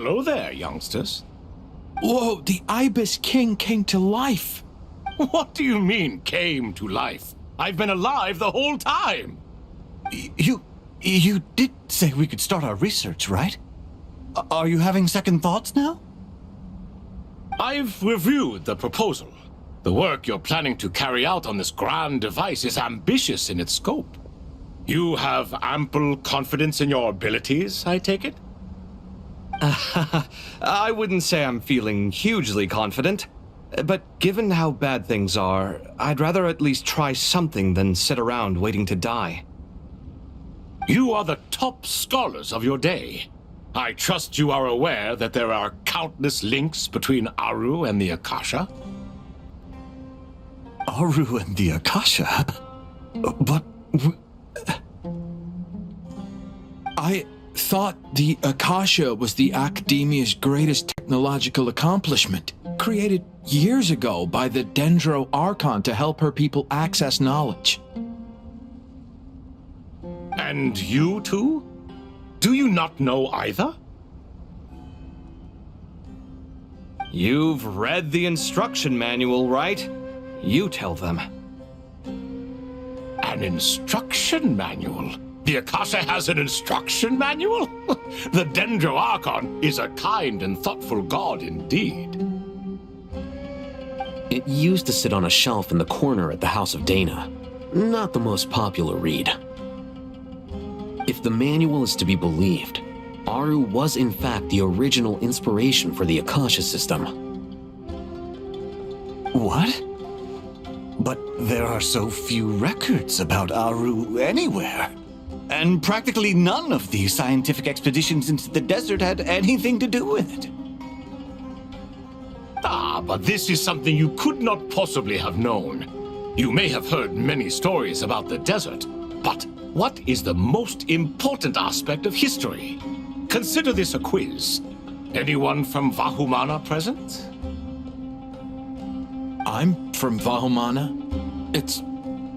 Hello there, youngsters. Whoa, the Ibis King came to life. What do you mean, came to life? I've been alive the whole time. You did say we could start our research, right? Are you having second thoughts now? I've reviewed the proposal. The work you're planning to carry out on this grand device is ambitious in its scope. You have ample confidence in your abilities, I take it? I wouldn't say I'm feeling hugely confident, but given how bad things are, I'd rather at least try something than sit around waiting to die. You are the top scholars of your day. I trust you are aware that there are countless links between Aaru and the Akasha? Aaru and the Akasha? But... I thought the Akasha was the Academia's greatest technological accomplishment, created years ago by the Dendro Archon to help her people access knowledge. And you too? Do you not know either? You've read the instruction manual, right? You tell them. An instruction manual? The Akasha has an instruction manual? The Dendro Archon is a kind and thoughtful god indeed. It used to sit on a shelf in the corner at the House of Dana. Not the most popular read. If the manual is to be believed, Aaru was in fact the original inspiration for the Akasha system. What? But there are so few records about Aaru anywhere. And practically none of these scientific expeditions into the desert had anything to do with it. Ah, but this is something you could not possibly have known. You may have heard many stories about the desert, but what is the most important aspect of history? Consider this a quiz. Anyone from Vahumana present? I'm from Vahumana. It's,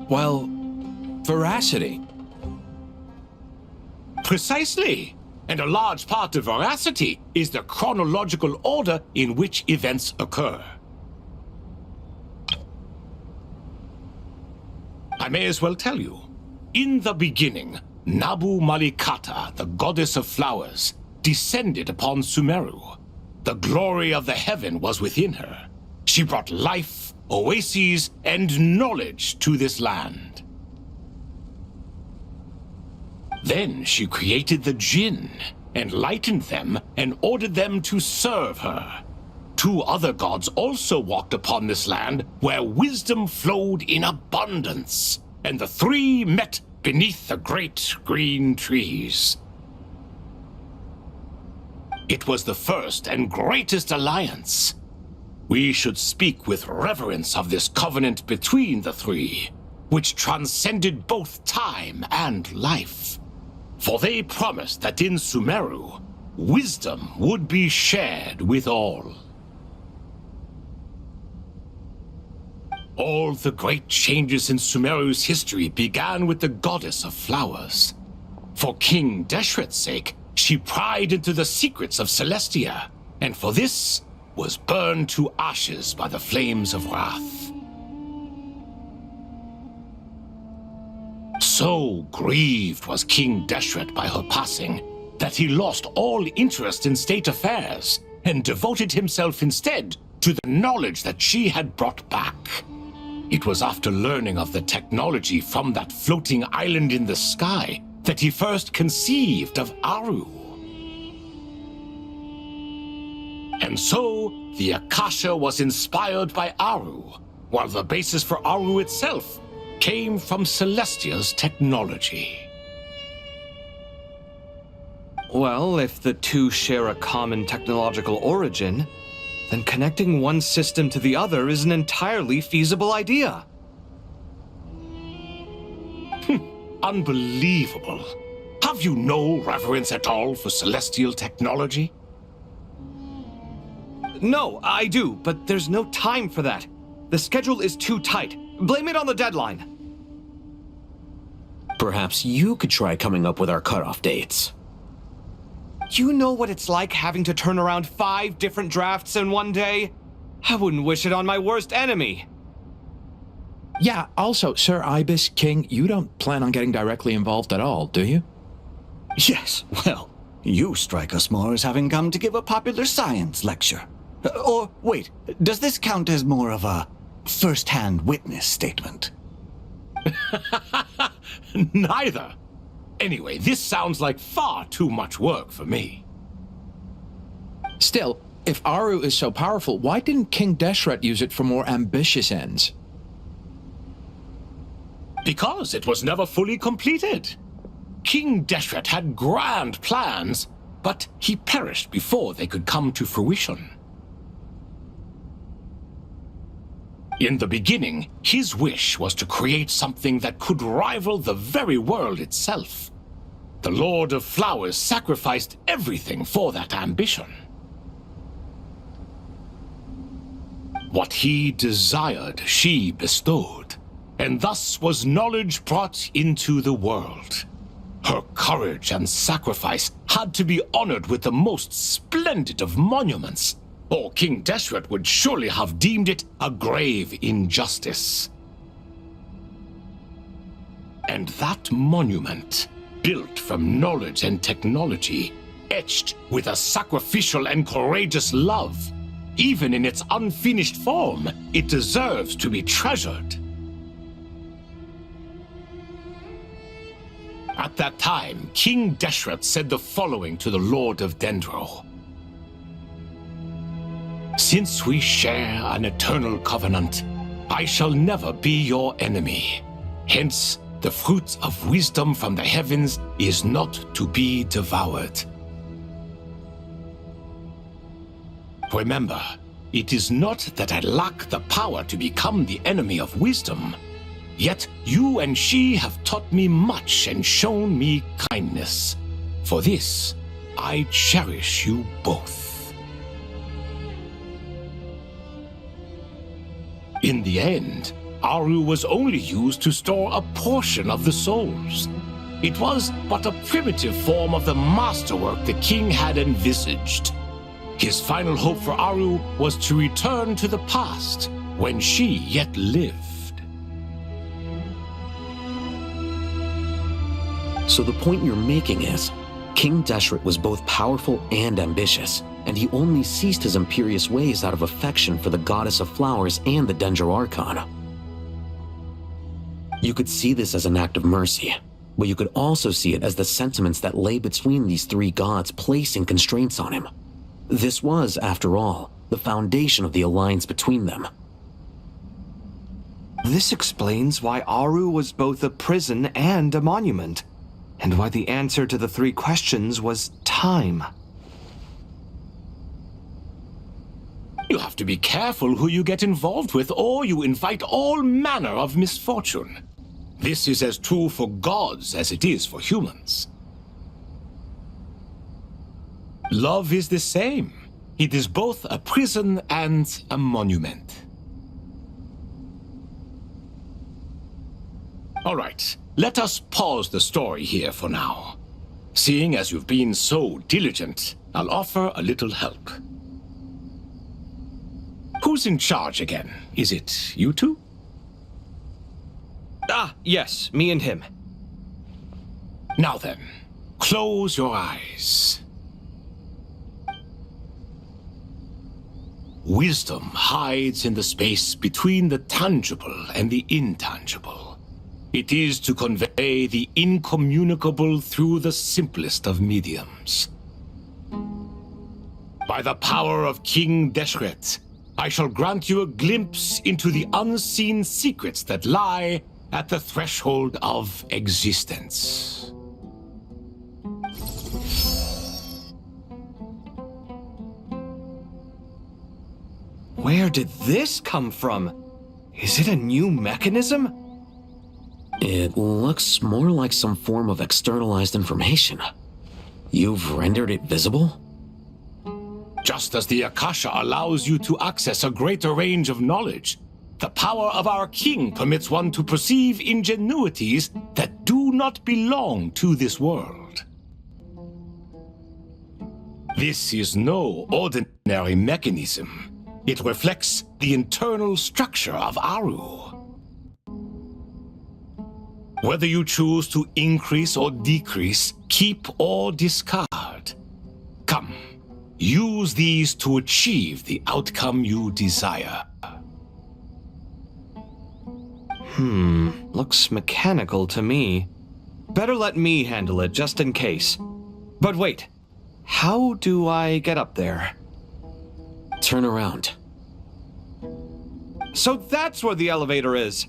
well, veracity. Precisely. And a large part of veracity is the chronological order in which events occur. I may as well tell you. In the beginning, Nabu Malikata, the goddess of flowers, descended upon Sumeru. The glory of the heaven was within her. She brought life, oases, and knowledge to this land. Then she created the Jinn, enlightened them, and ordered them to serve her. Two other gods also walked upon this land where wisdom flowed in abundance, and the three met beneath the great green trees. It was the first and greatest alliance. We should speak with reverence of this covenant between the three, which transcended both time and life. For they promised that in Sumeru, wisdom would be shared with all. All the great changes in Sumeru's history began with the goddess of flowers. For King Deshret's sake, she pried into the secrets of Celestia, and for this was burned to ashes by the flames of wrath. So grieved was King Deshret by her passing that he lost all interest in state affairs and devoted himself instead to the knowledge that she had brought back. It was after learning of the technology from that floating island in the sky that he first conceived of Aaru. And so, the Akasha was inspired by Aaru, while the basis for Aaru itself came from Celestia's technology. Well, if the two share a common technological origin, then connecting one system to the other is an entirely feasible idea. Unbelievable. Have you no reverence at all for celestial technology? No, I do, but there's no time for that. The schedule is too tight. Blame it on the deadline. Perhaps you could try coming up with our cutoff dates. You know what it's like having to turn around 5 different drafts in one day? I wouldn't wish it on my worst enemy. Yeah, also, Sir Ibis, King, you don't plan on getting directly involved at all, do you? Yes, well, you strike us more as having come to give a popular science lecture. Or, wait, does this count as more of a first-hand witness statement? Neither. Anyway, this sounds like far too much work for me. Still, if Aaru is so powerful, why didn't King Deshret use it for more ambitious ends? Because it was never fully completed. King Deshret had grand plans, but he perished before they could come to fruition. In the beginning, his wish was to create something that could rival the very world itself. The Lord of Flowers sacrificed everything for that ambition. What he desired, she bestowed, and thus was knowledge brought into the world. Her courage and sacrifice had to be honored with the most splendid of monuments, or King Deshret would surely have deemed it a grave injustice. And that monument, built from knowledge and technology, etched with a sacrificial and courageous love, even in its unfinished form, it deserves to be treasured. At that time, King Deshret said the following to the Lord of Dendro. Since we share an eternal covenant, I shall never be your enemy. Hence, the fruit of wisdom from the heavens is not to be devoured. Remember, it is not that I lack the power to become the enemy of wisdom. Yet you and she have taught me much and shown me kindness. For this, I cherish you both. In the end, Aaru was only used to store a portion of the souls. It was but a primitive form of the masterwork the king had envisaged. His final hope for Aaru was to return to the past, when she yet lived. So the point you're making is, King Deshret was both powerful and ambitious, and he only ceased his imperious ways out of affection for the Goddess of Flowers and the Dendro Archon. You could see this as an act of mercy, but you could also see it as the sentiments that lay between these 3 gods placing constraints on him. This was, after all, the foundation of the alliance between them. This explains why Aaru was both a prison and a monument, and why the answer to the 3 questions was time. You have to be careful who you get involved with, or you invite all manner of misfortune. This is as true for gods as it is for humans. Love is the same. It is both a prison and a monument. All right, let us pause the story here for now. Seeing as you've been so diligent, I'll offer a little help. Who's in charge again? Is it you two? Ah, yes, me and him. Now then, close your eyes. Wisdom hides in the space between the tangible and the intangible. It is to convey the incommunicable through the simplest of mediums. By the power of King Deshret, I shall grant you a glimpse into the unseen secrets that lie at the threshold of existence. Where did this come from? Is it a new mechanism? It looks more like some form of externalized information. You've rendered it visible? Just as the Akasha allows you to access a greater range of knowledge, the power of our king permits one to perceive ingenuities that do not belong to this world. This is no ordinary mechanism. It reflects the internal structure of Aaru. Whether you choose to increase or decrease, keep or discard. Come, use these to achieve the outcome you desire. Looks mechanical to me. Better let me handle it just in case. But wait, how do I get up there? Turn around. So that's where the elevator is!